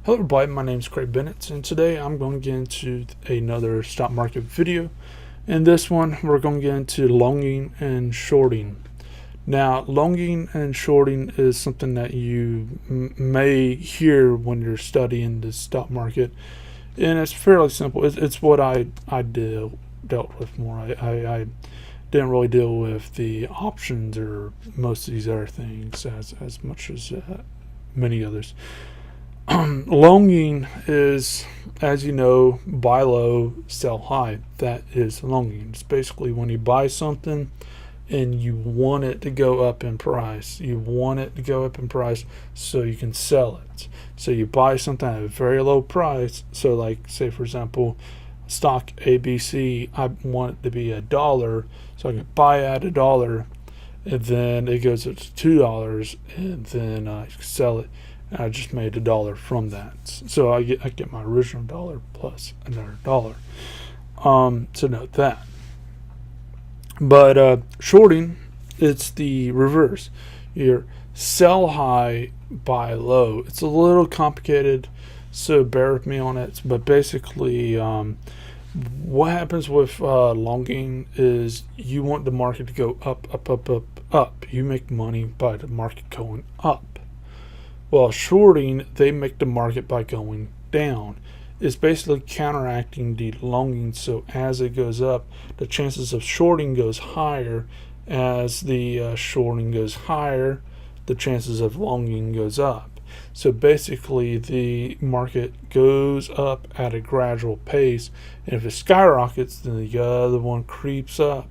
Hello everybody, my name is Craig Bennett, and today I'm going to get into another stock market video. In this one, we're going to get into longing and shorting. Now, longing and shorting is something that you may hear when you're studying the stock market, and it's fairly simple. It's what I dealt with more. I didn't really deal with the options or most of these other things as much as many others. Longing is, as you know, buy low, sell high. That is longing. It's basically when you buy something and you want it to go up in price. You want it to go up in price so you can sell it. So you buy something at a very low price. So like, say for example, stock ABC, I want it to be $1, so I can buy it at $1, and then it goes up to $2, and then I sell it. I just made $1 from that, so I get my original dollar plus another $1. So note that. But shorting, it's the reverse. You sell high, buy low. It's a little complicated, so bear with me on it. But basically, what happens with longing is you want the market to go up, up, up, up, up. You make money by the market going up. Well, shorting, they make the market by going down. It's basically counteracting the longing, so as it goes up, the chances of shorting goes higher. As the shorting goes higher, the chances of longing goes up. So basically, the market goes up at a gradual pace, and if it skyrockets, then the other one creeps up,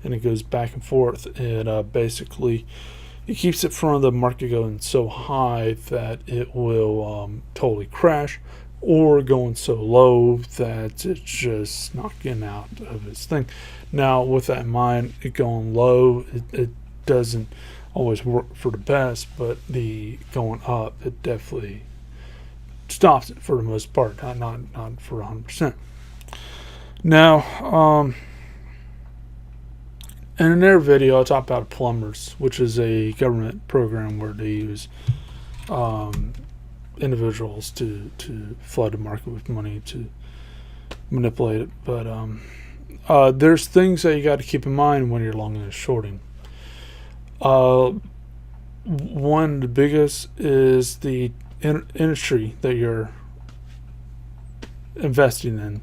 and it goes back and forth, and basically it keeps it from the market going so high that it will totally crash, or going so low that it's just not getting out of its thing. Now, with that in mind, it going low, it doesn't always work for the best, but the going up, it definitely stops it for the most part, not for 100%. Now, in another video, I'll talk about plumbers, which is a government program where they use individuals to flood the market with money to manipulate it. But there's things that you got to keep in mind when you're longing and shorting. One of the biggest is the industry that you're investing in.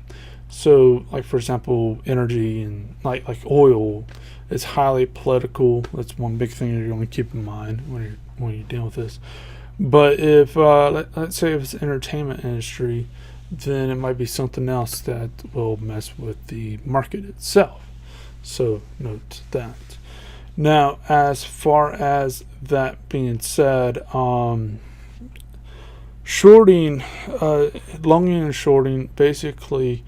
So, like for example, energy and like oil. It's highly political. That's one big thing you're going to keep in mind when you're dealing with this. But if let's say if it's entertainment industry, then it might be something else that will mess with the market itself. So note that. Now, as far as that being said, shorting, longing and shorting, basically,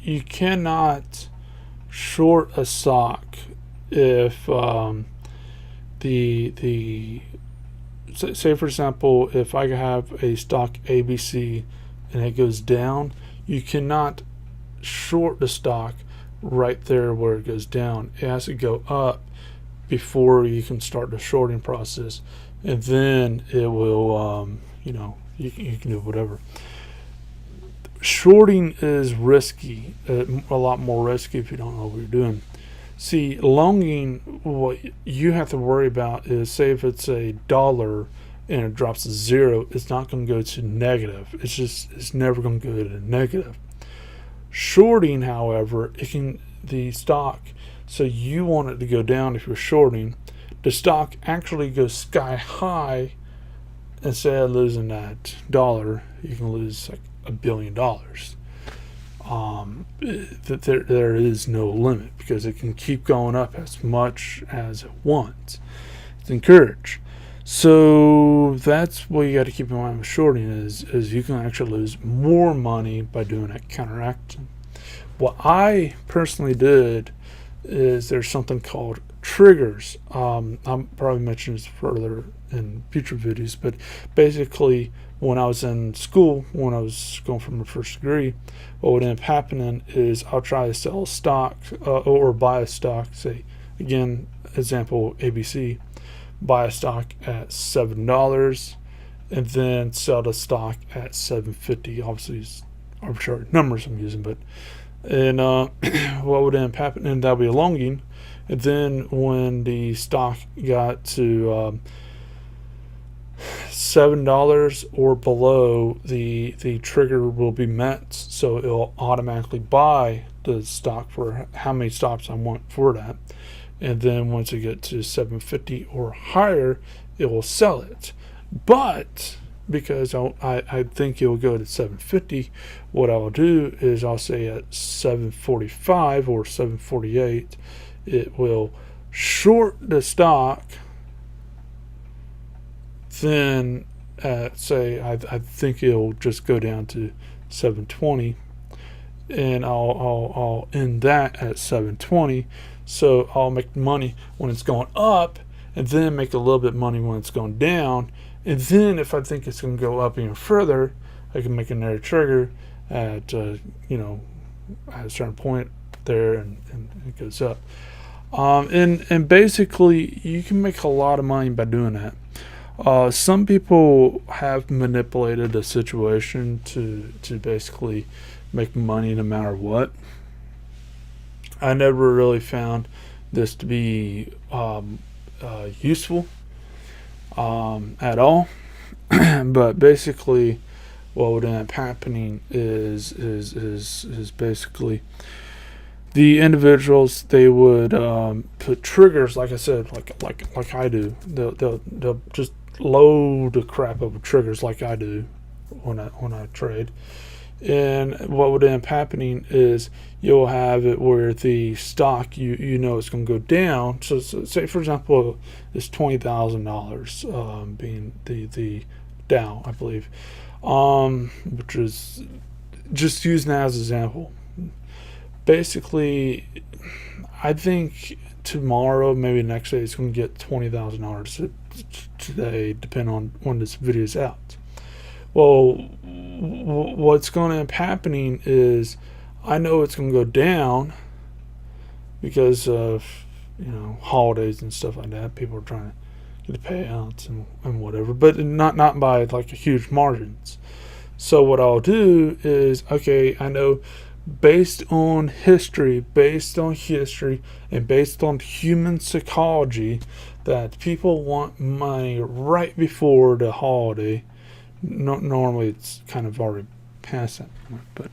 you cannot short a stock if the say for example, if I have a stock ABC and it goes down, you cannot short the stock right there where it goes down. It has to go up before you can start the shorting process, and then it will you can do whatever. Shorting is risky, a lot more risky if you don't know what you're doing. See, longing, what you have to worry about is, say if it's $1 and it drops to 0, it's not going to go to negative. It's never going to go to negative. Shorting, however, the stock, so you want it to go down if you're shorting, the stock actually goes sky high. Instead of losing that $1, you can lose like $1 billion. There is no limit because it can keep going up as much as it wants. It's encouraged. So that's what you got to keep in mind with shorting is you can actually lose more money by doing that counteraction. What I personally did is there's something called triggers. I'll probably mention this further in future videos, but basically when I was in school, when I was going for my first degree, what would end up happening is I'll try to sell a stock or buy a stock, say again, example ABC, buy a stock at $7, and then sell the stock at 750. Obviously, it's arbitrary numbers I'm using, but and what would end up happening? And that'll be a longing. And then when the stock got to $7 or below, the trigger will be met, so it'll automatically buy the stock for how many stops I want for that. And then once it gets to 750 or higher, it will sell it. But because I think it will go to 750, what I'll do is I'll say at 745 or 748, it will short the stock. Then say I think it'll just go down to 720, and I'll end that at 720. So I'll make money when it's going up, and then make a little bit of money when it's going down. And then if I think it's going to go up even further, I can make another trigger at at a certain point there, and it goes up. And basically you can make a lot of money by doing that. Some people have manipulated the situation to basically make money no matter what. I never really found this to be useful at all. But basically, what would end up happening is basically the individuals, they would put triggers, like I said, like I do. They'll just load the crap of triggers like I do when I trade. And what would end up happening is you'll have it where the stock, you know it's going to go down. So say for example, it's $20,000 being the Dow, I believe, which is just using that as an example. Basically, I think tomorrow, maybe next day, it's going to get $20,000 today, depending on when this video is out. Well, what's going to end up happening is I know it's going to go down because of holidays and stuff like that. People are trying to get the payouts and whatever, but not by like huge margins. So what I'll do is, okay, I know based on history, and based on human psychology, that people want money right before the holiday. Normally it's kind of already past that point, but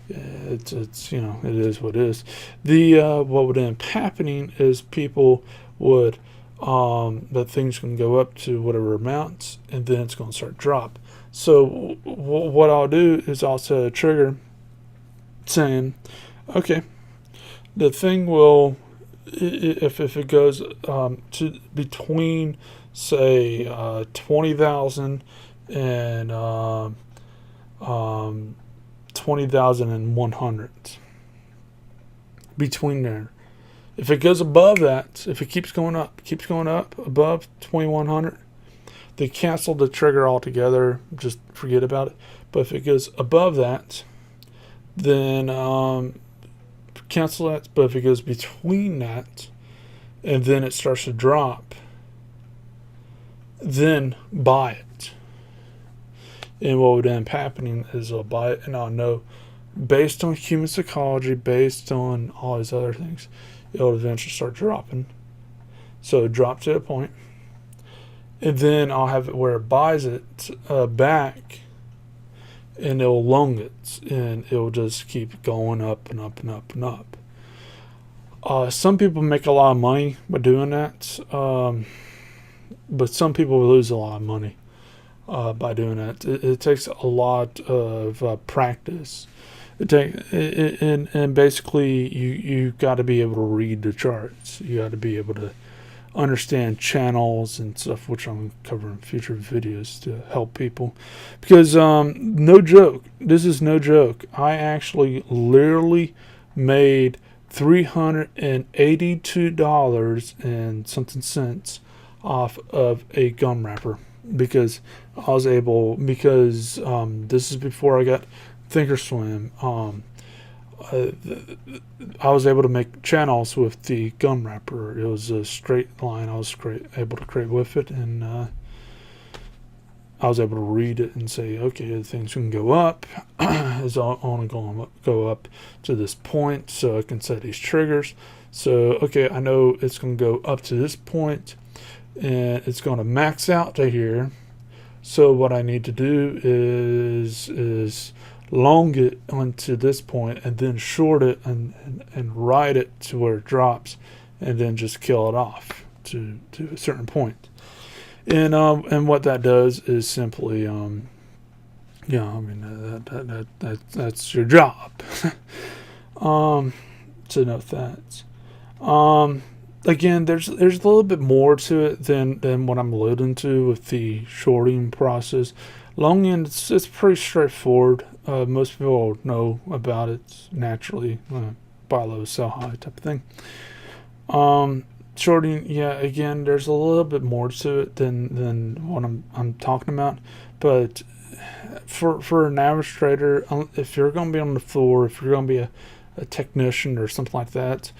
it's it is what it is. What would end up happening is people would that things can go up to whatever amounts, and then it's going to start drop. So what I'll do is I'll set a trigger saying, okay, the thing will, if it goes to between say 20,000 and 20,100, between there. If it goes above that, if it keeps going up above 2,100, they cancel the trigger altogether. Just forget about it. But if it goes above that, then cancel that. But if it goes between that, and then it starts to drop, then buy it. And what would end up happening is I'll buy it, and I'll know, based on human psychology, based on all these other things, it'll eventually start dropping. So it drops to a point, and then I'll have it where it buys it back, and it'll long it, and it'll just keep going up and up and up and up. Some people make a lot of money by doing that, but some people lose a lot of money by doing that. It takes a lot of practice. And basically you got to be able to read the charts. You got to be able to understand channels and stuff, which I'm covering in future videos to help people. Because no joke, this is no joke, I actually literally made $382 and something cents off of a gum wrapper, because I was able, because this is before I got Thinkorswim. I was able to make channels with the gum wrapper. It was a straight line. I was able to create with it, and I was able to read it and say, okay, the things can go up. Is only going to go up to this point, so I can set these triggers. So, okay, I know it's going to go up to this point, and it's going to max out to here. So what I need to do is long it onto this point, and then short it and ride it to where it drops, and then just kill it off to a certain point. And what that does is simply that's your job. To note that. Again, there's a little bit more to it than what I'm alluding to with the shorting process. Longing, it's pretty straightforward. Most people know about it naturally. Buy low, sell high type of thing. Shorting, yeah, again, there's a little bit more to it than what I'm talking about. But for an average trader, if you're going to be on the floor, if you're going to be a technician or something like that,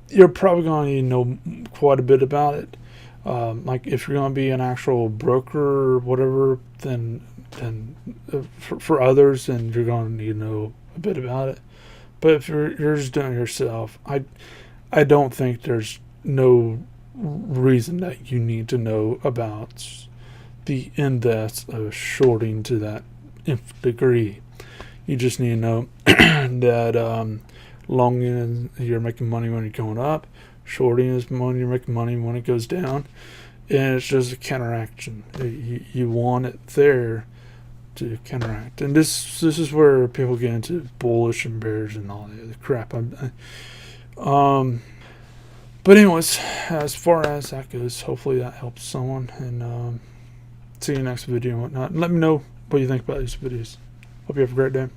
you're probably going to need to know quite a bit about it. Like if you're going to be an actual broker or whatever, then for others, then you're going to need to know a bit about it. But if you're just doing it yourself, I don't think there's no reason that you need to know about the in-depth of shorting to that nth degree. You just need to know that longing is you're making money when you're going up, shorting is when you're making money when it goes down, and it's just a counteraction. You want it there to counteract, and this is where people get into bullish and bearish and all the other crap. But anyways, as far as that goes, hopefully that helps someone, and see you next video and whatnot. And let me know what you think about these videos. Hope you have a great day.